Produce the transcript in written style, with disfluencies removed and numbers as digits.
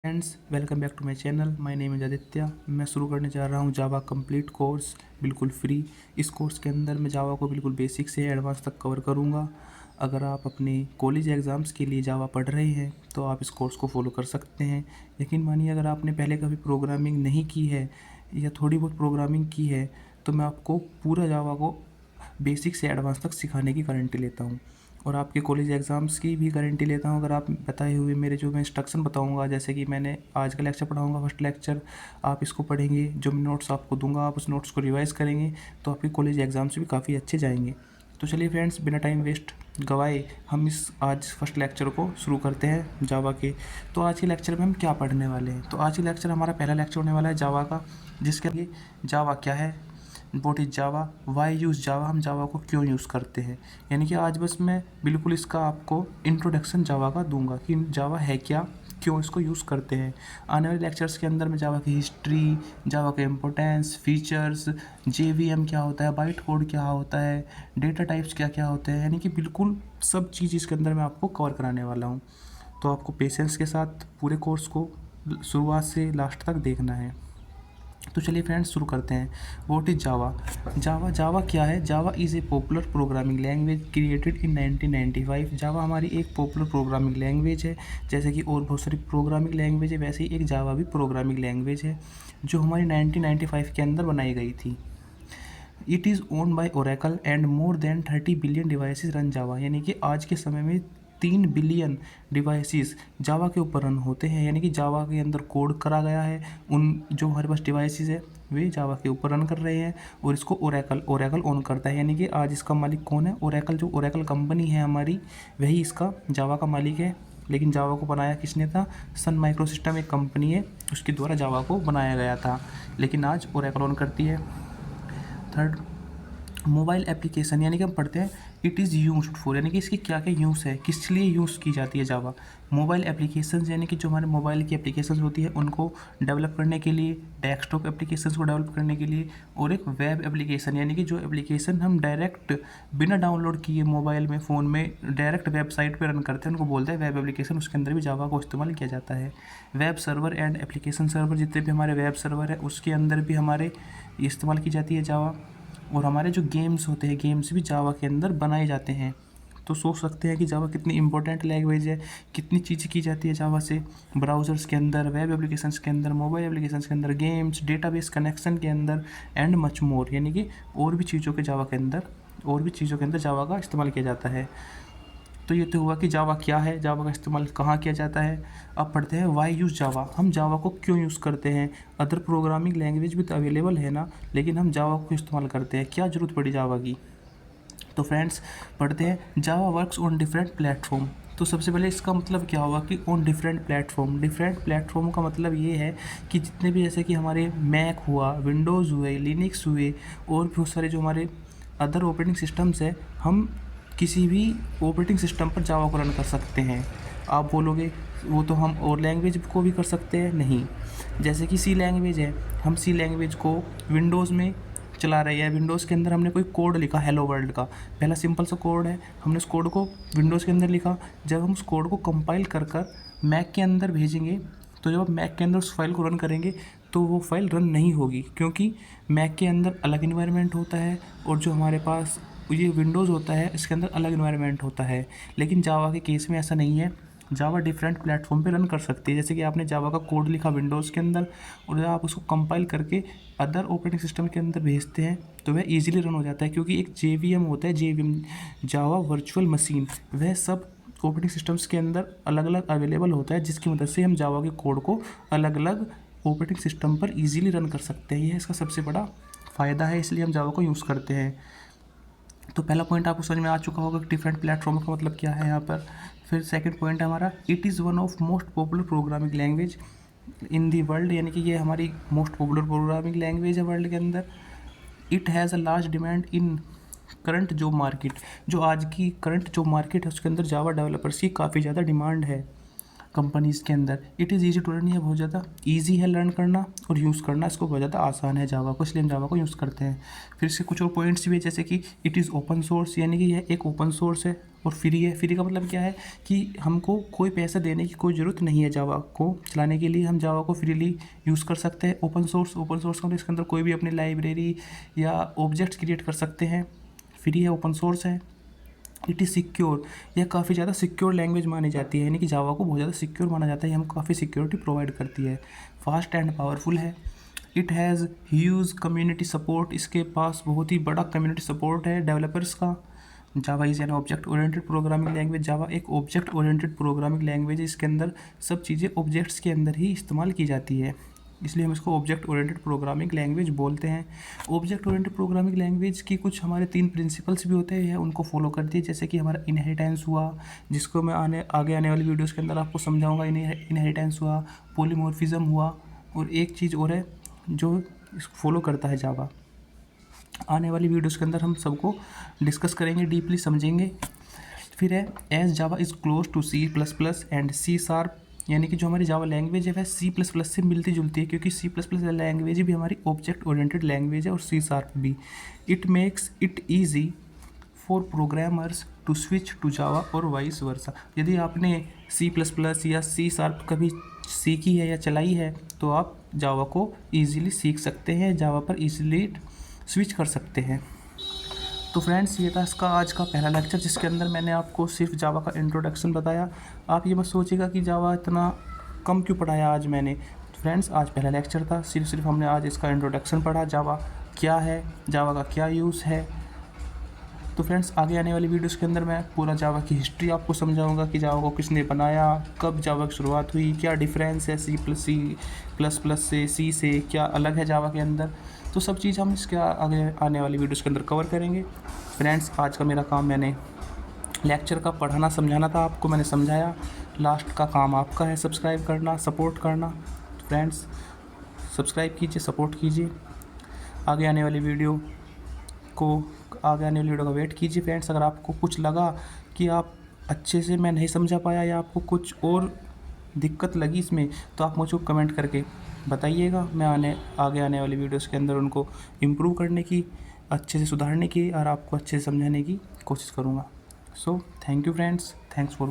Friends, welcome back to my channel. My name is Aditya. मैं शुरू करने जा रहा हूँ जावा कंप्लीट कोर्स, बिल्कुल फ्री। इस कोर्स के अंदर मैं जावा को बिल्कुल बेसिक से एडवांस तक कवर करूँगा। अगर आप अपने कॉलेज एग्ज़ाम्स के लिए जावा पढ़ रहे हैं तो आप इस कोर्स को फॉलो कर सकते हैं। यकीन मानिए, अगर आपने पहले कभी प्रोग्रामिंग नहीं की है या थोड़ी बहुत प्रोग्रामिंग की है तो मैं आपको पूरा जावा को बेसिक से एडवांस तक सिखाने की गारंटी लेता हूँ और आपके कॉलेज एग्ज़ाम्स की भी गारंटी लेता हूँ। अगर आप बताए हुए मेरे जो मैं इंस्ट्रक्शन बताऊँगा, जैसे कि मैंने आज का लेक्चर पढ़ाऊँगा, फर्स्ट लेक्चर आप इसको पढ़ेंगे, जो मैं नोट्स आपको दूंगा आप उस नोट्स को रिवाइज़ करेंगे तो आपके कॉलेज एग्ज़ाम्स भी काफ़ी अच्छे जाएंगे। तो चलिए फ्रेंड्स, बिना टाइम वेस्ट गवाए हम इस आज फर्स्ट लेक्चर को शुरू करते हैं जावा के। तो आज के लेक्चर में हम क्या पढ़ने वाले हैं? तो आज के लेक्चर हमारा पहला लेक्चर होने वाला है जावा का, जिसके लिए जावा क्या है, what is Java, why use Java, हम जावा को क्यों यूज़ करते हैं। यानी कि आज बस मैं बिल्कुल इसका आपको इंट्रोडक्शन जावा का दूंगा कि जावा है क्या, क्यों इसको यूज़ करते हैं। आने वाले लेक्चर्स के अंदर मैं जावा की हिस्ट्री, जावा के इम्पोर्टेंस, फीचर्स, जेवीएम क्या होता है, बाइट कोड क्या होता है, डेटा टाइप्स क्या क्या होते हैं, यानी कि बिल्कुल सब चीज़ इसके अंदर मैं आपको कवर कराने वाला हूँ। तो आपको पेशेंस के साथ पूरे कोर्स को शुरुआत से लास्ट तक देखना है। तो चलिए फ्रेंड्स, शुरू करते हैं। व्हाट इज़ जावा? जावा क्या है? जावा is a popular programming language created in 1995। जावा हमारी एक पॉपुलर प्रोग्रामिंग लैंग्वेज है। जैसे कि और बहुत सारी प्रोग्रामिंग लैंग्वेज है, वैसे ही एक जावा भी प्रोग्रामिंग लैंग्वेज है जो हमारी 1995 के अंदर बनाई गई थी। It is owned by Oracle and more than 30 billion devices run Java. यानी कि आज के समय में 3 बिलियन डिवाइसेस जावा के ऊपर रन होते हैं। यानी कि जावा के अंदर कोड करा गया है, उन जो हमारे पास डिवाइसेस है वे जावा के ऊपर रन कर रहे हैं और इसको ओरेकल ओन करता है। यानी कि आज इसका मालिक कौन है? ओरेकल। जो ओरेकल कंपनी है हमारी, वही इसका जावा का मालिक है। लेकिन जावा को बनाया किसने था? सन माइक्रोसिस्टम एक कंपनी है, उसके द्वारा जावा को बनाया गया था, लेकिन आज ओरेकल ओन करती है। थर्ड, मोबाइल एप्लीकेशन, यानी कि हम पढ़ते हैं इट इज़ यूज्ड फॉर, यानी कि इसकी क्या क्या यूज़ है, किस लिए यूज़ की जाती है जावा। मोबाइल एप्लीकेशंस, यानी कि जो हमारे मोबाइल की एप्लीकेशंस होती है उनको डेवलप करने के लिए, डेस्कटॉप एप्लीकेशंस को डेवलप करने के लिए, और एक वेब एप्लीकेशन, यानी कि जो एप्लीकेशन हम डायरेक्ट बिना डाउनलोड किए मोबाइल में, फ़ोन में डायरेक्ट वेबसाइट पर रन करते हैं उनको बोलते हैं वेब एप्लीकेशन। उसके अंदर भी जावा को इस्तेमाल किया जाता है। Web server and application server, जितने भी हमारे वेब सर्वर है उसके अंदर भी हमारे इस्तेमाल की जाती है जावा। और हमारे जो गेम्स होते हैं, गेम्स भी जावा के अंदर बनाए जाते हैं। तो सोच सकते हैं कि जावा कितनी इंपॉर्टेंट लैंग्वेज है, कितनी चीज़ें की जाती है जावा से, ब्राउज़र्स के अंदर, वेब एप्लीकेशंस के अंदर, मोबाइल एप्लीकेशंस के अंदर, गेम्स, डेटाबेस कनेक्शन के अंदर एंड मच मोर। यानी कि और भी चीज़ों के जावा के अंदर, और भी चीज़ों के अंदर जावा का इस्तेमाल किया जाता है। तो ये तो हुआ कि जावा क्या है, जावा का इस्तेमाल कहाँ किया जाता है। अब पढ़ते हैं वाई यूज़ जावा, हम जावा को क्यों यूज़ करते हैं। अदर प्रोग्रामिंग लैंग्वेज भी तो अवेलेबल है ना, लेकिन हम जावा को इस्तेमाल करते हैं, क्या ज़रूरत पड़ी जावा की। तो फ्रेंड्स, पढ़ते हैं जावा वर्क्स ऑन डिफरेंट प्लेटफॉर्म। तो सबसे पहले इसका मतलब क्या होगा कि on different platform. Different platform का मतलब ये है कि जितने भी, जैसे कि हमारे मैक हुआ, विंडोज़ हुए, लिनक्स हुए, और बहुत सारे जो हमारे अदर ऑपरेटिंग सिस्टम्स है, हम किसी भी ऑपरेटिंग सिस्टम पर जावा को रन कर सकते हैं। आप बोलोगे वो तो हम और लैंग्वेज को भी कर सकते हैं, नहीं। जैसे कि सी लैंग्वेज है, हम सी लैंग्वेज को विंडोज़ में चला रहे हैं, विंडोज़ के अंदर हमने कोई कोड लिखा हेलो वर्ल्ड का, पहला सिंपल सा कोड है, हमने उस कोड को विंडोज़ के अंदर लिखा। जब हम उस कोड को कंपाइल कर कर मैक के अंदर भेजेंगे, तो जब आप मैक के अंदर उस फाइल को रन करेंगे तो वो फाइल रन नहीं होगी, क्योंकि मैक के अंदर अलग इन्वायरमेंट होता है और जो हमारे पास ये विंडोज़ होता है इसके अंदर अलग इन्वायरमेंट होता है। लेकिन जावा के केस में ऐसा नहीं है, जावा डिफरेंट प्लेटफॉर्म पे रन कर सकती है। जैसे कि आपने जावा का कोड लिखा विंडोज़ के अंदर और जब आप उसको कंपाइल करके अदर ऑपरेटिंग सिस्टम के अंदर भेजते हैं तो वह ईजिली रन हो जाता है, क्योंकि एक जेवीएम होता है, जेवीएम जावा वर्चुअल मशीन, वह सब ऑपरेटिंग सिस्टम्स के अंदर अलग अलग अवेलेबल होता है, जिसकी मदद से हम जावा के कोड को अलग अलग ऑपरेटिंग सिस्टम पर ईजिली रन कर सकते हैं। यह इसका सबसे बड़ा फ़ायदा है, इसलिए हम जावा को यूज़ करते हैं। तो पहला पॉइंट आपको समझ में आ चुका होगा कि डिफरेंट प्लेटफॉर्म का मतलब क्या है यहाँ पर। फिर सेकंड पॉइंट है हमारा, it is one of most popular programming language in the world, यानी कि ये हमारी मोस्ट पॉपुलर प्रोग्रामिंग लैंग्वेज है वर्ल्ड के अंदर। It has a large demand in current job market, जो आज की करंट जॉब मार्केट है उसके अंदर जावा डेवलपर्स की काफ़ी ज़्यादा डिमांड है। कंपनीज़ के अंदर। It is easy to learn, ये बहुत ज़्यादा ईजी है लर्न करना और यूज़ करना, इसको बहुत ज़्यादा आसान है जावा को, इसलिए हम जावा को यूज़ करते हैं। फिर इसके कुछ और पॉइंट्स भी है, जैसे कि इट इज़ ओपन सोर्स, यानी कि यह एक ओपन सोर्स है और फ्री है। फ्री का मतलब क्या है कि हमको कोई पैसा देने की कोई ज़रूरत नहीं है, जावा को चलाने के लिए हम जावा को फ्रीली यूज़ कर सकते हैं। ओपन सोर्स का मतलब इसके अंदर कोई भी अपनी लाइब्रेरी या ऑब्जेक्ट्स क्रिएट कर सकते हैं। फ्री है, ओपन सोर्स है। इट इज़ सिक्योर, यह काफ़ी ज़्यादा सिक्योर लैंग्वेज मानी जाती है, यानी कि जावा को बहुत ज़्यादा सिक्योर माना जाता है, हमको काफ़ी सिक्योरिटी प्रोवाइड करती है। फास्ट एंड पावरफुल है। It has huge community support, इसके पास बहुत ही बड़ा कम्युनिटी सपोर्ट है डेवलपर्स का। Java is an object oriented programming language, Java एक ऑब्जेक्ट ओरिएंटेड प्रोग्रामिंग लैंग्वेज है, इसके अंदर सब चीज़ें ऑब्जेक्ट्स के अंदर ही इस्तेमाल की जाती है, इसलिए हम इसको ऑब्जेक्ट ओरिएंटेड प्रोग्रामिंग लैंग्वेज बोलते हैं। ऑब्जेक्ट ओरिएंटेड प्रोग्रामिंग लैंग्वेज की कुछ हमारे 3 प्रिंसिपल्स भी होते हैं, उनको फॉलो करती है, जैसे कि हमारा इनहेरिटेंस हुआ, जिसको मैं आगे आने वाली वीडियोज़ के अंदर आपको समझाऊंगा। इनहेरिटेंस हुआ, पॉलीमॉर्फिज्म हुआ, और एक चीज़ और है जो इसको फॉलो करता है जावा। आने वाली वीडियोज़ के अंदर हम सबको डिस्कस करेंगे, डीपली समझेंगे। फिर है as Java is close to C++ and C#, यानी कि जो हमारी जावा लैंग्वेज है वह C++ से मिलती जुलती है, क्योंकि C++ लैंग्वेज भी हमारी ऑब्जेक्ट ओरिएंटेड लैंग्वेज है और C# भी। It makes it easy for programmers to switch to Java और वाइस वर्सा। यदि आपने C++ या C# कभी सीखी है या चलाई है तो आप जावा को ईजिली सीख सकते हैं, जावा पर ईजिली स्विच कर सकते हैं। तो फ्रेंड्स, ये था इसका आज का पहला लेक्चर, जिसके अंदर मैंने आपको सिर्फ जावा का इंट्रोडक्शन बताया। आप ये मत सोचिएगा कि जावा इतना कम क्यों पढ़ाया आज मैंने। तो फ्रेंड्स, आज पहला लेक्चर था, सिर्फ हमने आज इसका इंट्रोडक्शन पढ़ा, जावा क्या है, जावा का क्या यूज़ है। तो फ्रेंड्स, आगे आने वाली वीडियोस के अंदर मैं पूरा जावा की हिस्ट्री आपको समझाऊंगा कि जावा को किसने बनाया, कब जावा की शुरुआत हुई, क्या डिफरेंस है C++ से, सी से क्या अलग है जावा के अंदर। तो सब चीज़ हम इसके आगे आने वाली वीडियोस के अंदर कवर करेंगे। फ्रेंड्स, आज का मेरा काम, मैंने लेक्चर का पढ़ाना समझाना था आपको, मैंने समझाया। लास्ट का काम आपका है सब्सक्राइब करना, सपोर्ट करना। तो फ्रेंड्स, सब्सक्राइब कीजिए, सपोर्ट कीजिए। आगे आने वाली वीडियो का वेट कीजिए। फ्रेंड्स, अगर आपको कुछ लगा कि आप अच्छे से मैं नहीं समझा पाया या आपको कुछ और दिक्कत लगी इसमें, तो आप मुझको कमेंट करके बताइएगा। मैं आगे आने वाली वीडियोस के अंदर उनको इम्प्रूव करने की, अच्छे से सुधारने की और आपको अच्छे से समझाने की कोशिश करूँगा। So thank you friends, thanks for